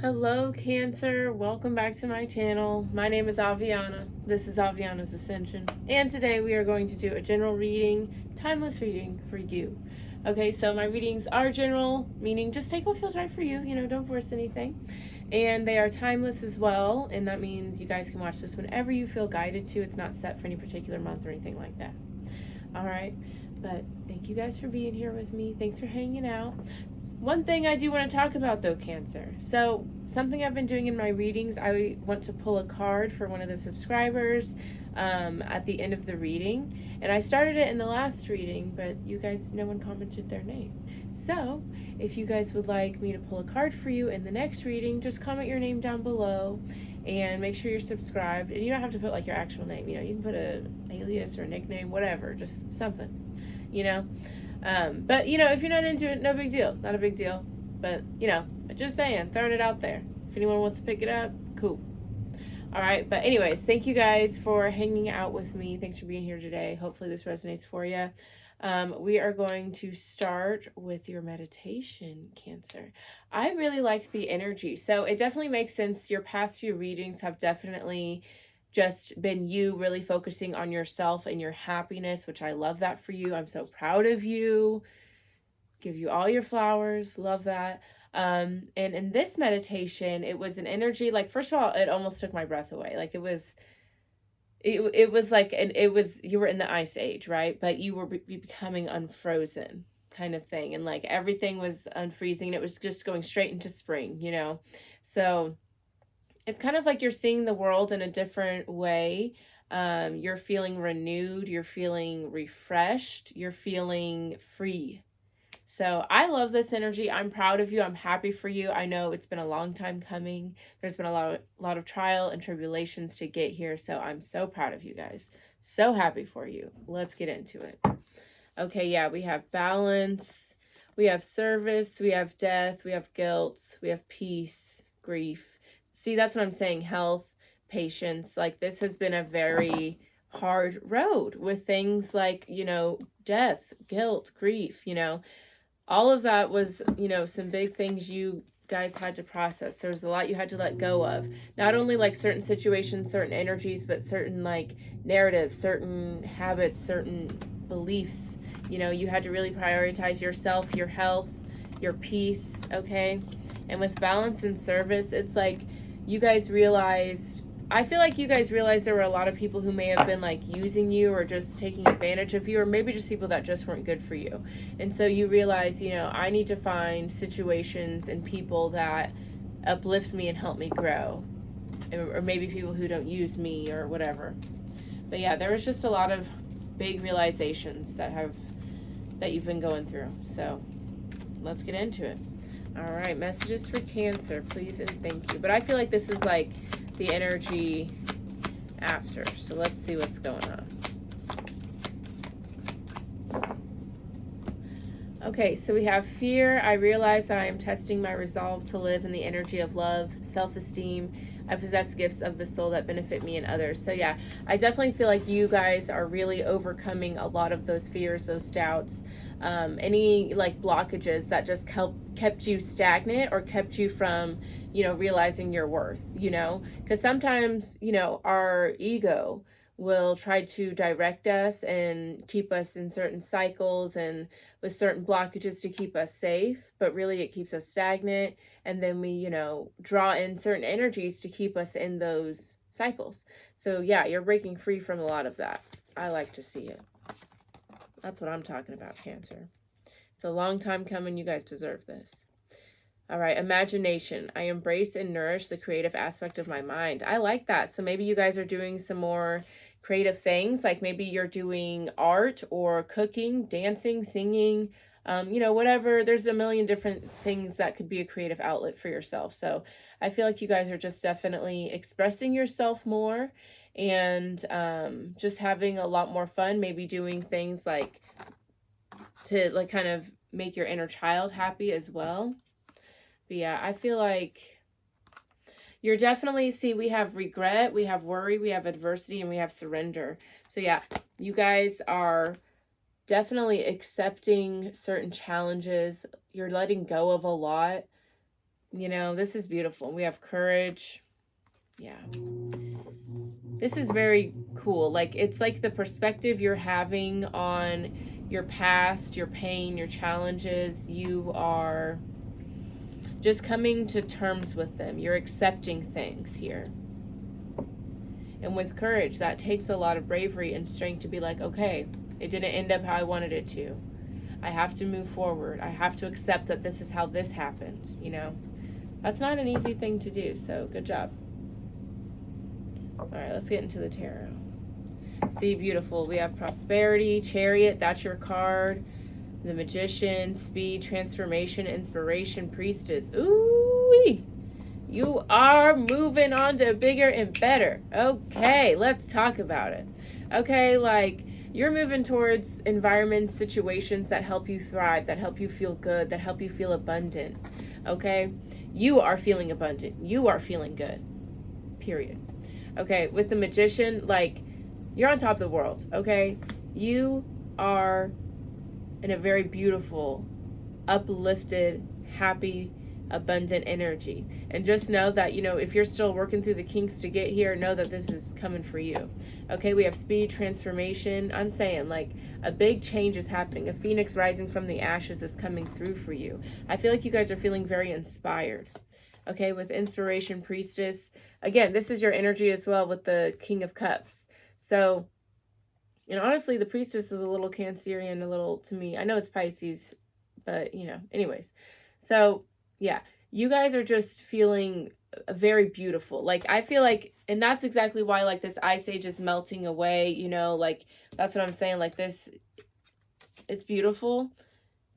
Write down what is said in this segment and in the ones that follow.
Hello, Cancer. Welcome back to my channel. My name is Aviana. This is Aviana's Ascension. And today we are going to do a general reading, timeless reading for you. Okay, so my readings are general, meaning just take what feels right for you. Don't force anything. And they are timeless as well. And that means you guys can watch this whenever you feel guided to. It's not set for any particular month or anything like that. All right. But thank you guys for being here with me. Thanks for hanging out. One thing I do want to talk about though, Cancer. So something I've been doing in my readings, I want to pull a card for one of the subscribers at the end of the reading. And I started it in the last reading, but you guys, no one commented their name. So if you guys would like me to pull a card for you in the next reading, just comment your name down below and make sure you're subscribed. And you don't have to put like your actual name, you can put an alias or a nickname, whatever, just something, But, if you're not into it, no big deal. Not a big deal. But, just saying, throwing it out there. If anyone wants to pick it up, cool. All right. But anyways, thank you guys for hanging out with me. Thanks for being here today. Hopefully this resonates for you. We are going to start with your meditation, Cancer. I really like the energy. So it definitely makes sense. Your past few readings have definitely just been you really focusing on yourself and your happiness, which I love that for you. I'm so proud of you. Give you all your flowers. Love that. And in this meditation, it was an energy, like, first of all, it almost took my breath away. Like it was like, and you were in the ice age, right? But you were becoming unfrozen kind of thing. And like everything was unfreezing and it was just going straight into spring, So it's kind of like you're seeing the world in a different way. You're feeling renewed. You're feeling refreshed. You're feeling free. So I love this energy. I'm proud of you. I'm happy for you. I know it's been a long time coming. There's been a lot of trial and tribulations to get here. So I'm so proud of you guys. So happy for you. Let's get into it. Okay, yeah, we have balance. We have service. We have death. We have guilt. We have peace, grief. See, that's what I'm saying. Health, patience. Like this has been a very hard road with things like, death, guilt, grief, all of that was, some big things you guys had to process. There was a lot you had to let go of. Not only like certain situations, certain energies, but certain like narratives, certain habits, certain beliefs. You had to really prioritize yourself, your health, your peace, okay? And with balance and service, it's like I feel like you guys realized there were a lot of people who may have been like using you or just taking advantage of you, or maybe just people that just weren't good for you. And so you realize, I need to find situations and people that uplift me and help me grow, or maybe people who don't use me or whatever. But yeah, there was just a lot of big realizations that you've been going through. So let's get into it. All right, messages for Cancer, please and thank you. But I feel like this is like the energy after. So let's see what's going on. Okay, so we have fear. I realize that I am testing my resolve to live in the energy of love, self-esteem. I possess gifts of the soul that benefit me and others. So yeah, I definitely feel like you guys are really overcoming a lot of those fears, those doubts, any like blockages that just kept you stagnant or kept you from, realizing your worth, because sometimes, our ego will try to direct us and keep us in certain cycles and with certain blockages to keep us safe, but really it keeps us stagnant. And then we, draw in certain energies to keep us in those cycles. So yeah, you're breaking free from a lot of that. I like to see it. That's what I'm talking about, Cancer. It's a long time coming. You guys deserve this. All right, imagination. I embrace and nourish the creative aspect of my mind. I like that. So maybe you guys are doing some more creative things, like maybe you're doing art or cooking, dancing, singing, whatever. There's a million different things that could be a creative outlet for yourself. So I feel like you guys are just definitely expressing yourself more and just having a lot more fun, maybe doing things like to like kind of make your inner child happy as well. But yeah, I feel like you're definitely, we have regret, we have worry, we have adversity, and we have surrender. So yeah, you guys are definitely accepting certain challenges. You're letting go of a lot. You know, this is beautiful. We have courage. Yeah. This is very cool. Like, it's like the perspective you're having on your past, your pain, your challenges. You are just coming to terms with them. You're accepting things here. And with courage, that takes a lot of bravery and strength to be like, okay, it didn't end up how I wanted it to. I have to move forward. I have to accept that this is how this happened, you know? That's not an easy thing to do, so good job. All right, let's get into the tarot. See, beautiful. We have prosperity, chariot, that's your card. The magician, speed, transformation, inspiration, priestess. Ooh, you are moving on to bigger and better. Okay, let's talk about it. Okay, like you're moving towards environments, situations that help you thrive, that help you feel good, that help you feel abundant. Okay, you are feeling abundant. You are feeling good. Period. Okay, with the magician, like you're on top of the world. Okay, you are in a very beautiful, uplifted, happy, abundant energy. And just know that, you know, if you're still working through the kinks to get here, know that this is coming for you. Okay, we have speed, transformation. I'm saying, like, a big change is happening. A phoenix rising from the ashes is coming through for you. I feel like you guys are feeling very inspired. Okay, with inspiration, priestess. Again, this is your energy as well with the King of Cups. So, and honestly, the priestess is a little Cancerian, a little to me. I know it's Pisces, but you know, anyways. So, yeah, you guys are just feeling very beautiful. Like, I feel like, and that's exactly why, like, this ice age is melting away, you know, like, that's what I'm saying. Like, this, it's beautiful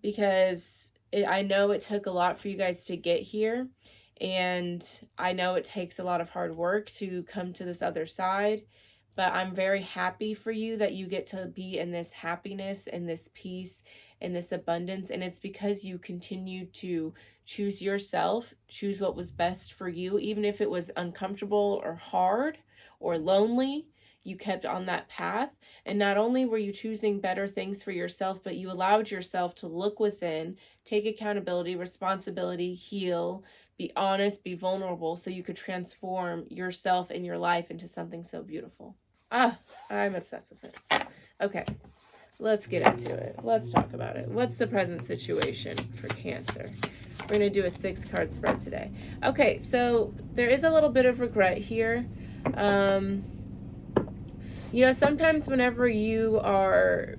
because I know it took a lot for you guys to get here. And I know it takes a lot of hard work to come to this other side. But I'm very happy for you that you get to be in this happiness and this peace and this abundance. And it's because you continued to choose yourself, choose what was best for you, even if it was uncomfortable or hard or lonely. You kept on that path. And not only were you choosing better things for yourself, but you allowed yourself to look within, take accountability, responsibility, heal, be honest, be vulnerable, so you could transform yourself and your life into something so beautiful. Ah, I'm obsessed with it. Okay, let's get into it. Let's talk about it. What's the present situation for Cancer? We're going to do a 6-card spread today. Okay, so there is a little bit of regret here. You know, sometimes whenever you are,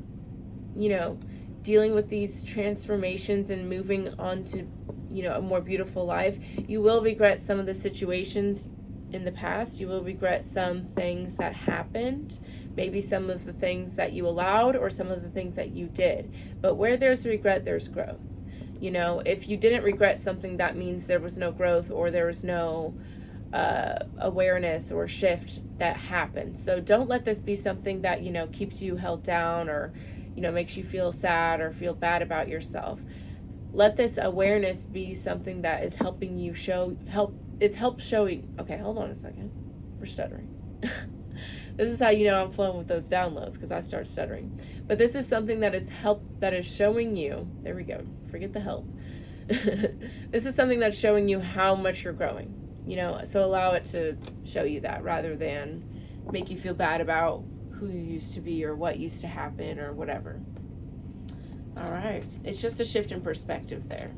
you know, dealing with these transformations and moving on to, you know, a more beautiful life, you will regret some of the situations in the past. You will regret some things that happened, maybe some of the things that you allowed or some of the things that you did. But where there's regret, there's growth. You know, if you didn't regret something, that means there was no growth or there was no awareness or shift that happened. So don't let this be something that, you know, keeps you held down or, you know, makes you feel sad or feel bad about yourself. Let this awareness be something that is helping you help showing. Okay, hold on a second. We're stuttering. This is how you know I'm flowing with those downloads, because I start stuttering. But this is something that is showing you, there we go, forget the help. This is something that's showing you how much you're growing, you know, so allow it to show you that rather than make you feel bad about who you used to be or what used to happen or whatever. All right, it's just a shift in perspective there.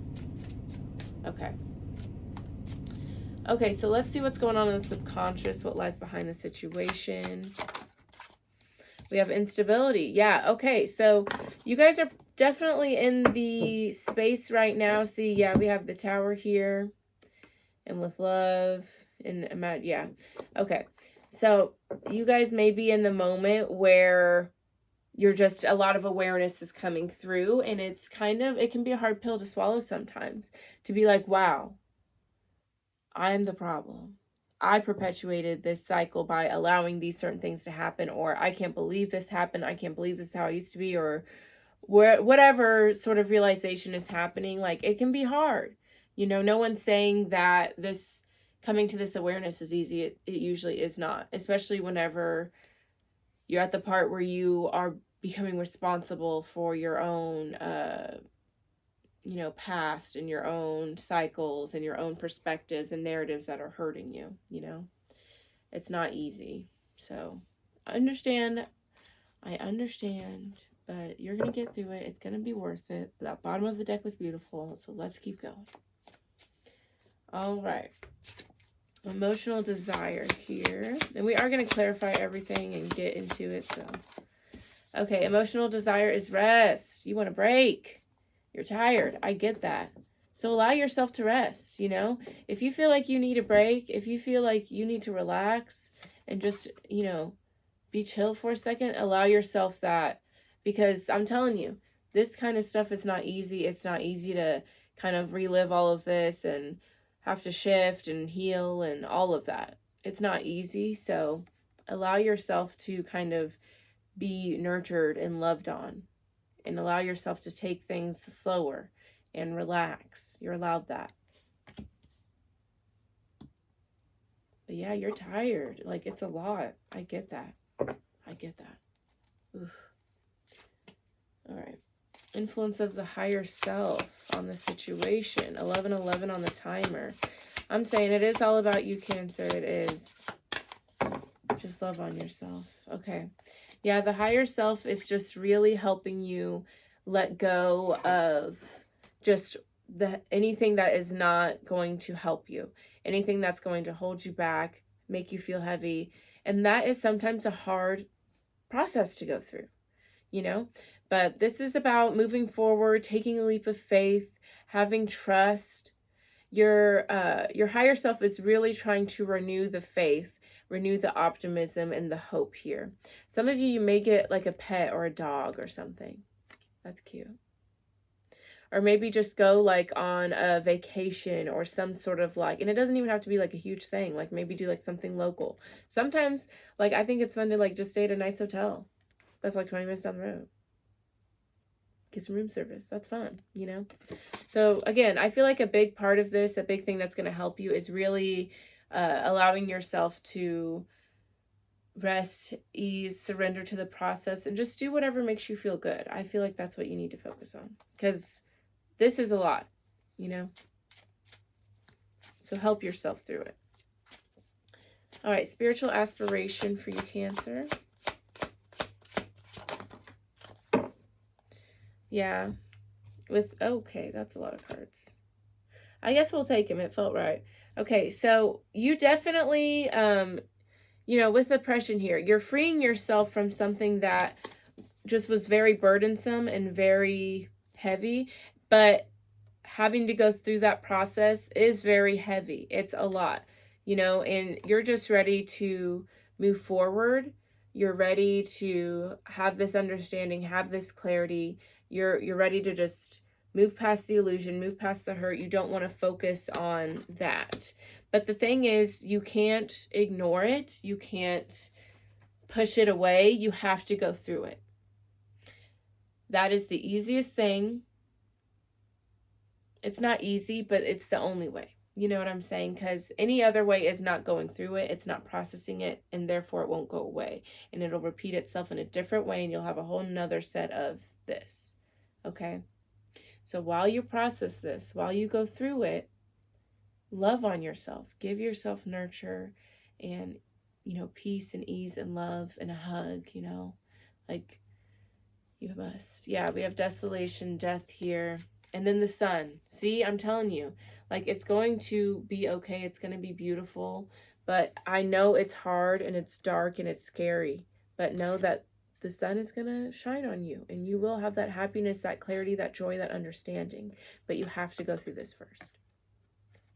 Okay, so let's see what's going on in the subconscious, what lies behind the situation. We have instability. Yeah, okay, so you guys are definitely in the space right now. See, yeah, we have the Tower here. And with love and yeah. Okay, so you guys may be in the moment where you're just, a lot of awareness is coming through, and it's kind of, it can be a hard pill to swallow sometimes, to be like, wow, I'm the problem. I perpetuated this cycle by allowing these certain things to happen, or I can't believe this happened. I can't believe this is how I used to be, or whatever sort of realization is happening. Like, it can be hard. You know, no one's saying that this coming to this awareness is easy. It usually is not, especially whenever you're at the part where you are becoming responsible for your own past and your own cycles and your own perspectives and narratives that are hurting you. It's not easy. So I understand, but you're going to get through it. It's going to be worth it. That bottom of the deck was beautiful, so let's keep going. All right. Emotional desire here. And we are going to clarify everything and get into it. So, okay, emotional desire is rest. You want to break. You're tired. I get that. So allow yourself to rest, If you feel like you need a break, if you feel like you need to relax and just, be chill for a second, allow yourself that. Because I'm telling you, this kind of stuff is not easy. It's not easy to kind of relive all of this and have to shift and heal and all of that. It's not easy. So allow yourself to kind of be nurtured and loved on, and allow yourself to take things slower and relax. You're allowed that. But yeah, you're tired. Like, it's a lot. I get that. Oof. All right. Influence of the higher self on the situation. 11:11 on the timer. I'm saying it is all about you, Cancer. It is. Just love on yourself. Okay. Yeah, the higher self is just really helping you let go of just anything that is not going to help you. Anything that's going to hold you back, make you feel heavy. And that is sometimes a hard process to go through, But this is about moving forward, taking a leap of faith, having trust. Your higher self is really trying to renew the faith, renew the optimism and the hope here. Some of you may get like a pet or a dog or something. That's cute. Or maybe just go like on a vacation or some sort of like, and it doesn't even have to be like a huge thing. Like maybe do like something local. Sometimes like I think it's fun to like just stay at a nice hotel that's like 20 minutes down the road. Get some room service. That's fun, So again, I feel like a big part of this, a big thing that's going to help you is really allowing yourself to rest, ease, surrender to the process, and just do whatever makes you feel good. I feel like that's what you need to focus on, because this is a lot, So help yourself through it. All right, spiritual aspiration for you, Cancer. Yeah. Okay, that's a lot of cards. I guess we'll take him. It felt right. Okay, so you definitely, with oppression here, you're freeing yourself from something that just was very burdensome and very heavy, but having to go through that process is very heavy. It's a lot, and you're just ready to move forward. You're ready to have this understanding, have this clarity. You're ready to just move past the illusion, move past the hurt. You don't want to focus on that. But the thing is, you can't ignore it. You can't push it away. You have to go through it. That is the easiest thing. It's not easy, but it's the only way. You know what I'm saying? Because any other way is not going through it. It's not processing it, and therefore it won't go away. And it'll repeat itself in a different way, and you'll have a whole nother set of this. Okay? So while you process this, while you go through it, love on yourself. Give yourself nurture and, peace and ease and love and a hug, like you must. Yeah, we have desolation, death here. And then the sun. See, I'm telling you, like it's going to be okay. It's going to be beautiful. But I know it's hard and it's dark and it's scary. But know that the sun is going to shine on you. And you will have that happiness, that clarity, that joy, that understanding. But you have to go through this first.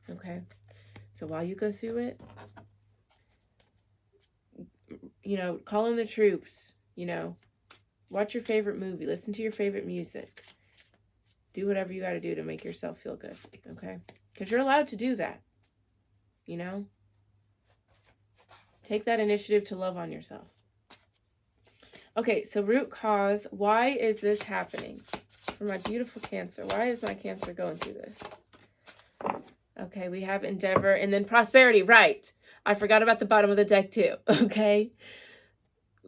Okay? So while you go through it, call in the troops, watch your favorite movie, listen to your favorite music. Do whatever you got to do to make yourself feel good, okay? Because you're allowed to do that, Take that initiative to love on yourself. Okay, so root cause. Why is this happening? For my beautiful Cancer. Why is my Cancer going through this? Okay, we have endeavor and then prosperity. Right. I forgot about the bottom of the deck too, okay?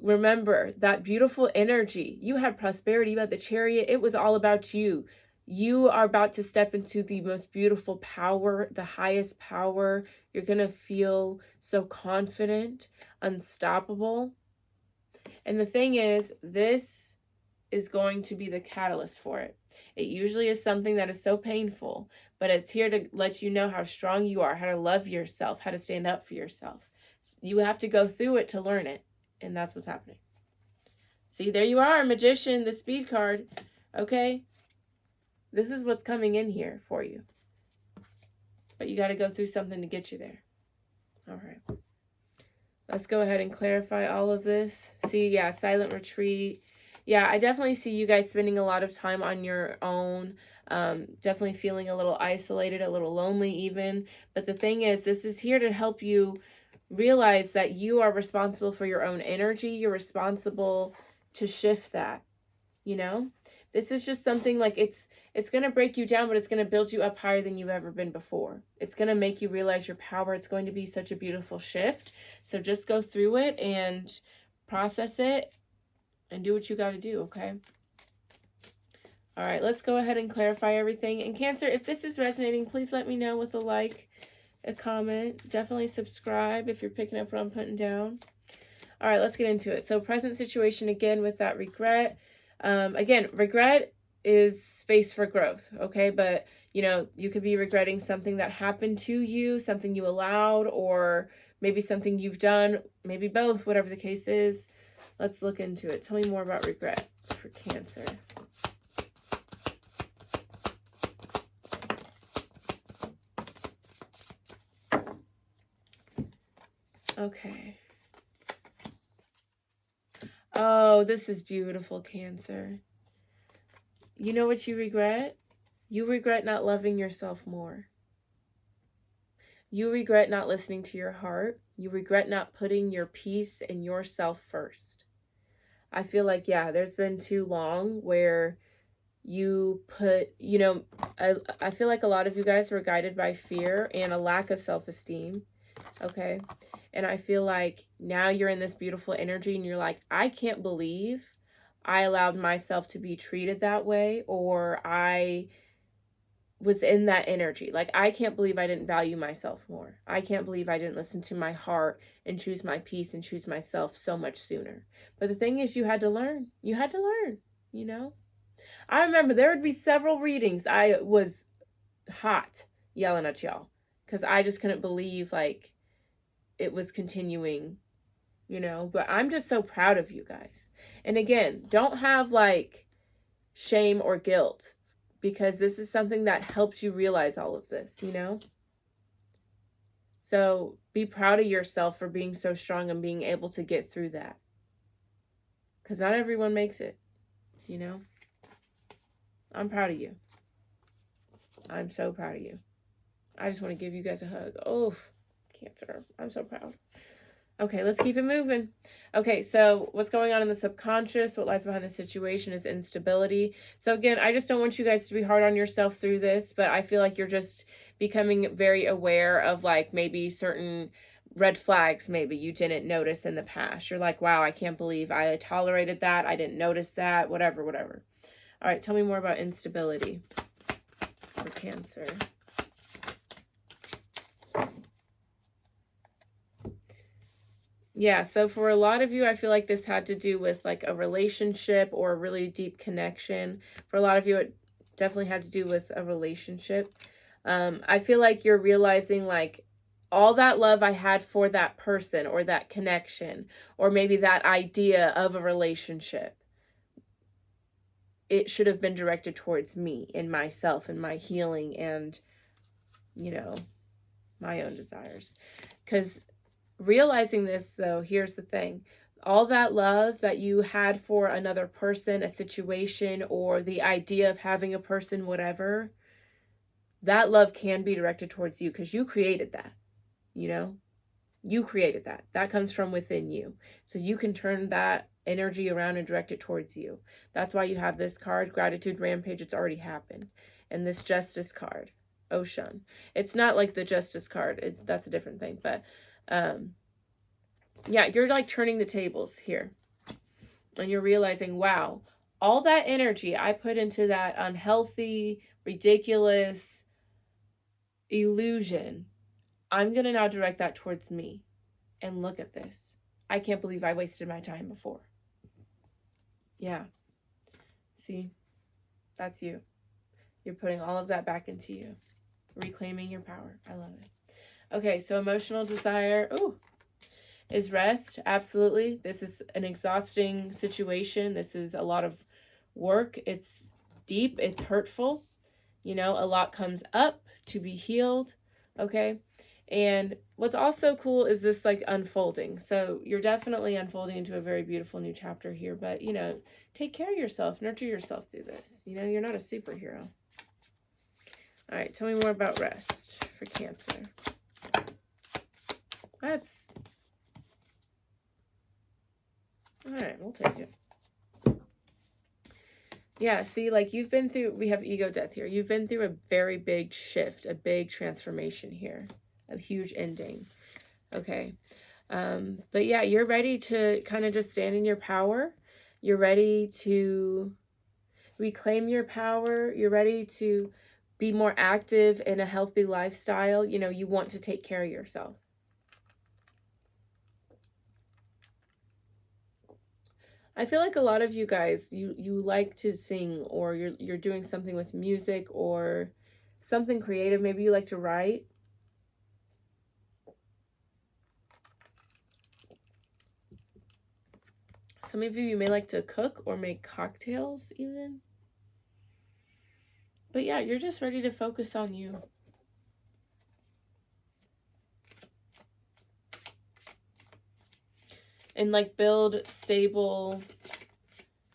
Remember that beautiful energy. You had prosperity, you had the Chariot. It was all about you. You are about to step into the most beautiful power, the highest power. You're going to feel so confident, unstoppable. And the thing is, this is going to be the catalyst for it. It usually is something that is so painful, but it's here to let you know how strong you are, how to love yourself, how to stand up for yourself. You have to go through it to learn it, and that's what's happening. See, there you are, Magician, the speed card. Okay? This is what's coming in here for you. But you got to go through something to get you there. All right. Let's go ahead and clarify all of this. See, yeah, silent retreat. Yeah, I definitely see you guys spending a lot of time on your own. Definitely feeling a little isolated, a little lonely even. But the thing is, this is here to help you realize that you are responsible for your own energy. You're responsible to shift that, you know? This is just something like it's going to break you down, but it's going to build you up higher than you've ever been before. It's going to make you realize your power. It's going to be such a beautiful shift. So just go through it and process it and do what you got to do, okay? All right, let's go ahead and clarify everything. And Cancer, if this is resonating, please let me know with a like, a comment. Definitely subscribe if you're picking up what I'm putting down. All right, let's get into it. So present situation again with that regret. Again, regret is space for growth, okay? But, you know, you could be regretting something that happened to you, something you allowed, or maybe something you've done, maybe both, whatever the case is. Let's look into it. Tell me more about regret for Cancer. Okay. Oh, this is beautiful, Cancer. You know what you regret? You regret not loving yourself more. You regret not listening to your heart. You regret not putting your peace and yourself first. I feel like, yeah, there's been too long where you put, you know, I feel like a lot of you guys were guided by fear and a lack of self-esteem, okay? And I feel like now you're in this beautiful energy and you're like, I can't believe I allowed myself to be treated that way, or I was in that energy. Like, I can't believe I didn't value myself more. I can't believe I didn't listen to my heart and choose my peace and choose myself so much sooner. But the thing is, you had to learn. You had to learn, you know? I remember there would be several readings I was hot yelling at y'all because I just couldn't believe, like, it was continuing, you know? But I'm just so proud of you guys. And again, don't have, like, shame or guilt, because this is something that helps you realize all of this, you know? So be proud of yourself for being so strong and being able to get through that. Because not everyone makes it, you know? I'm proud of you. I'm so proud of you. I just want to give you guys a hug. Oh, Cancer. I'm so proud. Okay, let's keep it moving. Okay, so what's going on in the subconscious, what lies behind the situation is instability. So again, I just don't want you guys to be hard on yourself through this, but I feel like you're just becoming very aware of, like, maybe certain red flags maybe you didn't notice in the past. You're like, wow, I can't believe I tolerated that. I didn't notice that, whatever, whatever. All right, tell me more about instability for Cancer. Yeah, so for a lot of you, I feel like this had to do with, like, a relationship or a really deep connection. For a lot of you, it definitely had to do with a relationship. I feel like you're realizing, like, all that love I had for that person or that connection, or maybe that idea of a relationship, it should have been directed towards me and myself and my healing and, you know, my own desires. Because realizing this, though, here's the thing. All that love that you had for another person, a situation, or the idea of having a person, whatever, that love can be directed towards you because you created that, you know? You created that. That comes from within you. So you can turn that energy around and direct it towards you. That's why you have this card, Gratitude Rampage. It's already happened. And this Justice card, Ocean. It's not like the Justice card. That's a different thing. But yeah, you're like turning the tables here. And you're realizing, wow, all that energy I put into that unhealthy, ridiculous illusion, I'm going to now direct that towards me. And look at this. I can't believe I wasted my time before. Yeah. See, that's you. You're putting all of that back into you. Reclaiming your power. I love it. Okay, so emotional desire. Ooh. Is rest. Absolutely. This is an exhausting situation. This is a lot of work. It's deep. It's hurtful. You know, a lot comes up to be healed. Okay. And what's also cool is this like unfolding. So you're definitely unfolding into a very beautiful new chapter here. But, you know, take care of yourself. Nurture yourself through this. You know, you're not a superhero. All right. Tell me more about rest for Cancer. That's... all right, we'll take it. Yeah, see, like you've been through, we have ego death here. You've been through a very big shift, a big transformation here, a huge ending. Okay. But yeah, you're ready to kind of just stand in your power. You're ready to reclaim your power. You're ready to be more active in a healthy lifestyle. You know, you want to take care of yourself. I feel like a lot of you guys, you like to sing, or you're doing something with music or something creative. Maybe you like to write. Some of you may like to cook or make cocktails even. But yeah, you're just ready to focus on you. And like build stable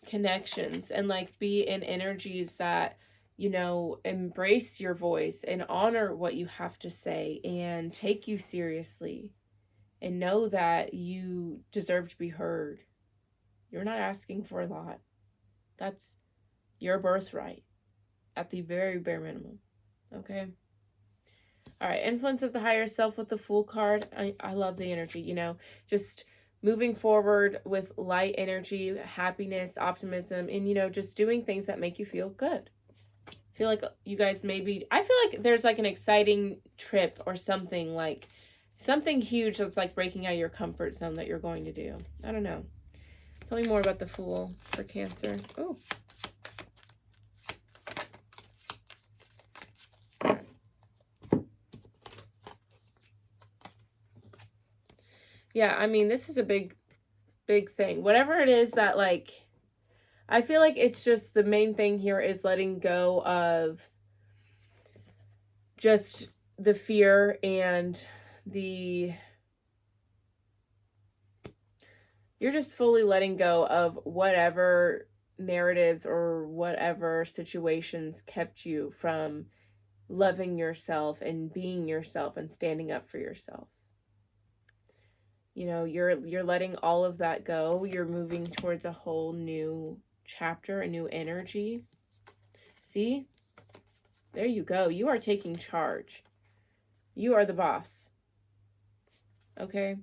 connections and like be in energies that, you know, embrace your voice and honor what you have to say and take you seriously and know that you deserve to be heard. You're not asking for a lot. That's your birthright at the very bare minimum. Okay. All right. Influence of the higher self with the Fool card. I love the energy, you know, just moving forward with light energy, happiness, optimism, and, you know, just doing things that make you feel good. I feel like you guys I feel like there's like an exciting trip or something, like something huge that's like breaking out of your comfort zone that you're going to do. I don't know. Tell me more about the Fool for Cancer. Oh. Yeah, I mean, this is a big thing. Whatever it is that, like, I feel like it's just the main thing here is letting go of just the fear and you're just fully letting go of whatever narratives or whatever situations kept you from loving yourself and being yourself and standing up for yourself. You know, you're letting all of that go. You're moving towards a whole new chapter, a new energy. See? There you go. You are taking charge. You are the boss. Okay?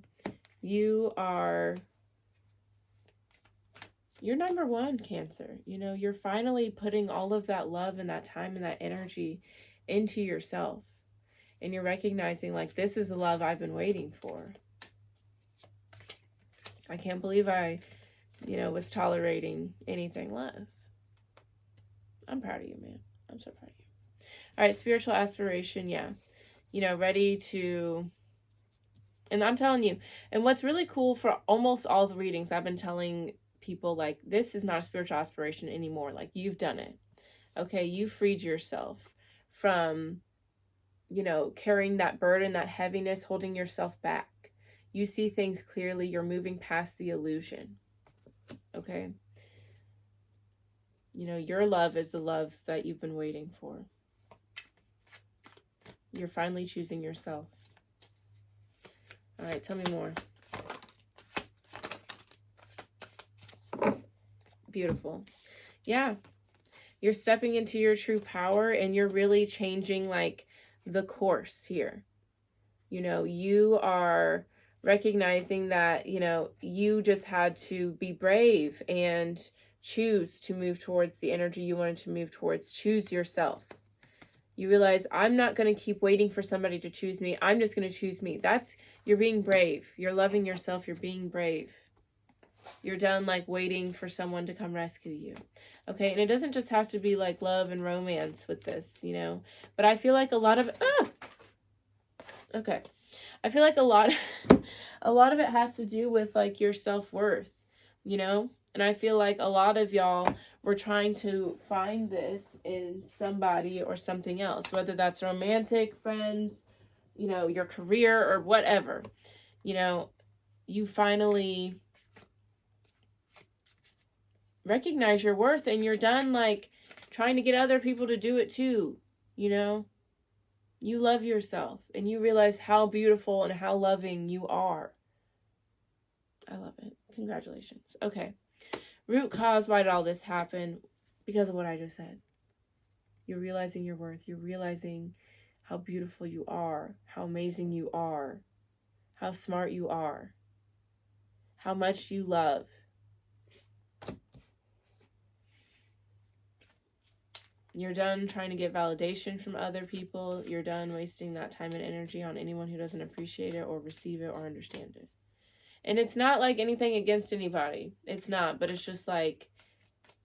You're number one, Cancer. You know, you're finally putting all of that love and that time and that energy into yourself. And you're recognizing, like, this is the love I've been waiting for. I can't believe I, you know, was tolerating anything less. I'm proud of you, man. I'm so proud of you. All right, spiritual aspiration, yeah. You know, ready to... And I'm telling you, and what's really cool for almost all the readings, I've been telling people, like, this is not a spiritual aspiration anymore. Like, you've done it. Okay, you freed yourself from, you know, carrying that burden, that heaviness, holding yourself back. You see things clearly. You're moving past the illusion. Okay? You know, your love is the love that you've been waiting for. You're finally choosing yourself. All right, tell me more. Beautiful. Yeah. You're stepping into your true power and you're really changing, like, the course here. You know, you are recognizing that, you know, you just had to be brave and choose to move towards the energy you wanted to move towards. Choose yourself. You realize, I'm not going to keep waiting for somebody to choose me. I'm just going to choose me. You're being brave. You're loving yourself. You're being brave. You're done like waiting for someone to come rescue you. Okay, and it doesn't just have to be like love and romance with this, you know. But I feel like a lot of I feel like a lot of it has to do with like your self-worth, you know? And I feel like a lot of y'all were trying to find this in somebody or something else, whether that's romantic, friends, you know, your career or whatever. You know, you finally recognize your worth and you're done like trying to get other people to do it too, you know? You love yourself and you realize how beautiful and how loving you are. I love it. Congratulations. Okay. Root cause, why did all this happen? Because of what I just said. You're realizing your worth. You're realizing how beautiful you are, how amazing you are, how smart you are, how much you love. You're done trying to get validation from other people. You're done wasting that time and energy on anyone who doesn't appreciate it or receive it or understand it. And it's not like anything against anybody. It's not, but it's just like,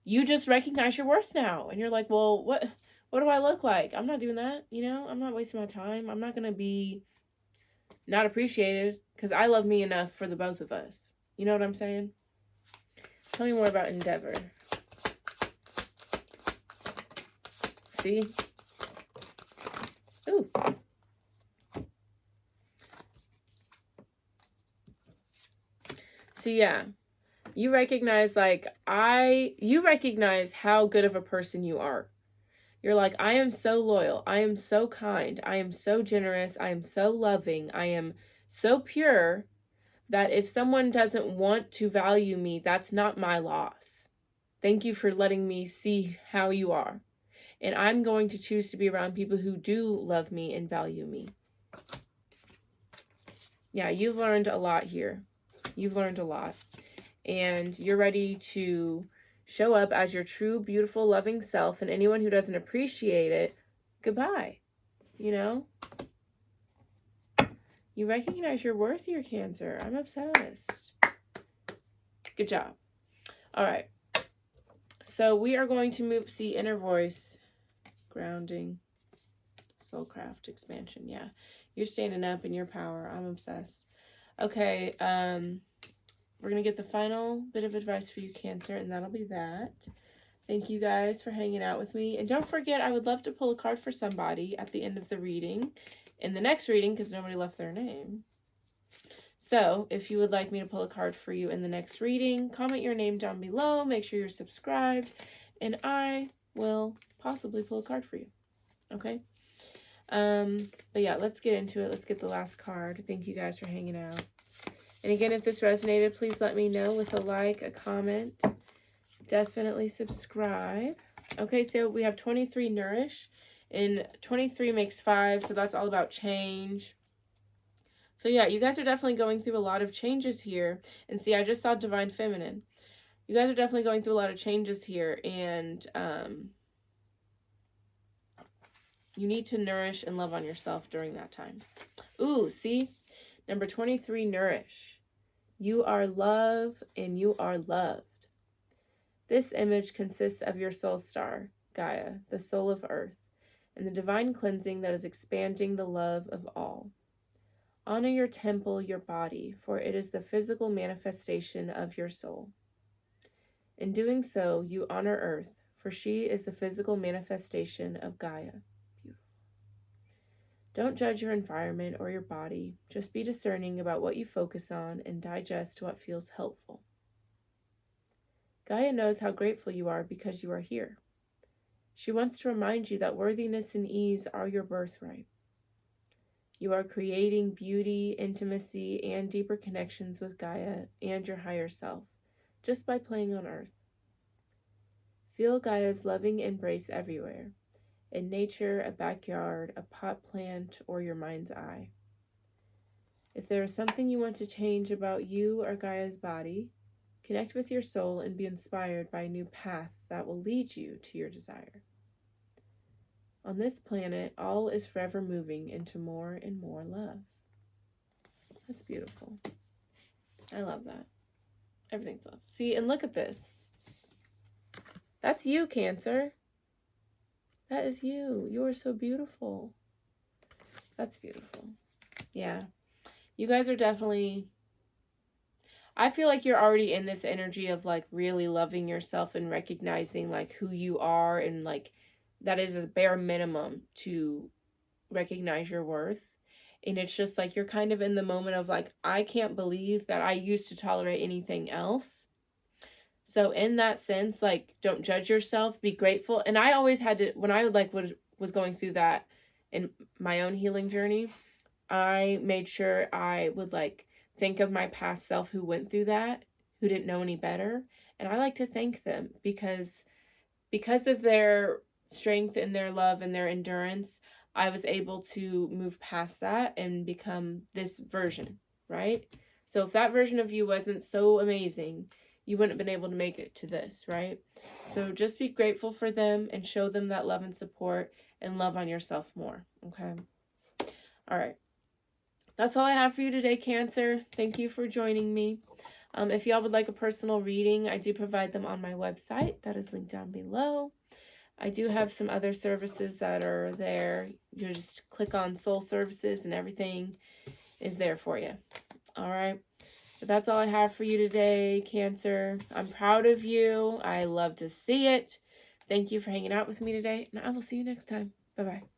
you just recognize your worth now. And you're like, well, what do I look like? I'm not doing that, you know? I'm not wasting my time. I'm not going to be not appreciated because I love me enough for the both of us. You know what I'm saying? Tell me more about Endeavor. See? Ooh. So yeah, you recognize you recognize how good of a person you are. You're like, I am so loyal. I am so kind. I am so generous. I am so loving. I am so pure that if someone doesn't want to value me, that's not my loss. Thank you for letting me see how you are. And I'm going to choose to be around people who do love me and value me. Yeah, you've learned a lot here. You've learned a lot. And you're ready to show up as your true, beautiful, loving self. And anyone who doesn't appreciate it, goodbye. You know? You recognize your worth, your Cancer. I'm obsessed. Good job. All right. So we are going to move, see, inner voice, grounding, soulcraft, expansion. Yeah. You're standing up in your power. I'm obsessed. Okay. We're going to get the final bit of advice for you, Cancer, and that'll be that. Thank you guys for hanging out with me. And don't forget, I would love to pull a card for somebody at the end of the reading, in the next reading, because nobody left their name. So if you would like me to pull a card for you in the next reading, comment your name down below. Make sure you're subscribed, and I will possibly pull a card for you. Okay? But yeah, let's get into it. Let's get the last card. Thank you guys for hanging out. And again, if this resonated, please let me know with a like, a comment. Definitely subscribe. Okay, so we have 23 nourish, and 23 makes 5, so that's all about change. So yeah, you guys are definitely going through a lot of changes here. And see, I just saw Divine Feminine. You guys are definitely going through a lot of changes here, and you need to nourish and love on yourself during that time. Ooh, see? Number 23, nourish. You are love and you are loved. This image consists of your soul star, Gaia, the soul of earth, and the divine cleansing that is expanding the love of all. Honor your temple, your body, for it is the physical manifestation of your soul. In doing so, you honor earth, for she is the physical manifestation of Gaia. Don't judge your environment or your body. Just be discerning about what you focus on and digest what feels helpful. Gaia knows how grateful you are because you are here. She wants to remind you that worthiness and ease are your birthright. You are creating beauty, intimacy, and deeper connections with Gaia and your higher self just by playing on Earth. Feel Gaia's loving embrace everywhere. In nature, a backyard, a pot plant, or your mind's eye. If there is something you want to change about you or Gaia's body, connect with your soul and be inspired by a new path that will lead you to your desire. On this planet, all is forever moving into more and more love. That's beautiful. I love that. Everything's love. See, and look at this. That's you, Cancer. That is you. You are so beautiful. That's beautiful. Yeah. You guys are definitely... I feel like you're already in this energy of like really loving yourself and recognizing like who you are, and like that is a bare minimum to recognize your worth. And it's just like you're kind of in the moment of like, I can't believe that I used to tolerate anything else. So in that sense, like, don't judge yourself, be grateful. And I always had to, when I like was going through that in my own healing journey, I made sure I would like think of my past self who went through that, who didn't know any better. And I like to thank them because of their strength and their love and their endurance, I was able to move past that and become this version, right? So if that version of you wasn't so amazing, you wouldn't have been able to make it to this, right? So just be grateful for them and show them that love and support, and love on yourself more, okay? All right. That's all I have for you today, Cancer. Thank you for joining me. If y'all would like a personal reading, I do provide them on my website. That is linked down below. I do have some other services that are there. You just click on Soul Services and everything is there for you. All right. But that's all I have for you today, Cancer. I'm proud of you. I love to see it. Thank you for hanging out with me today, and I will see you next time. Bye-bye.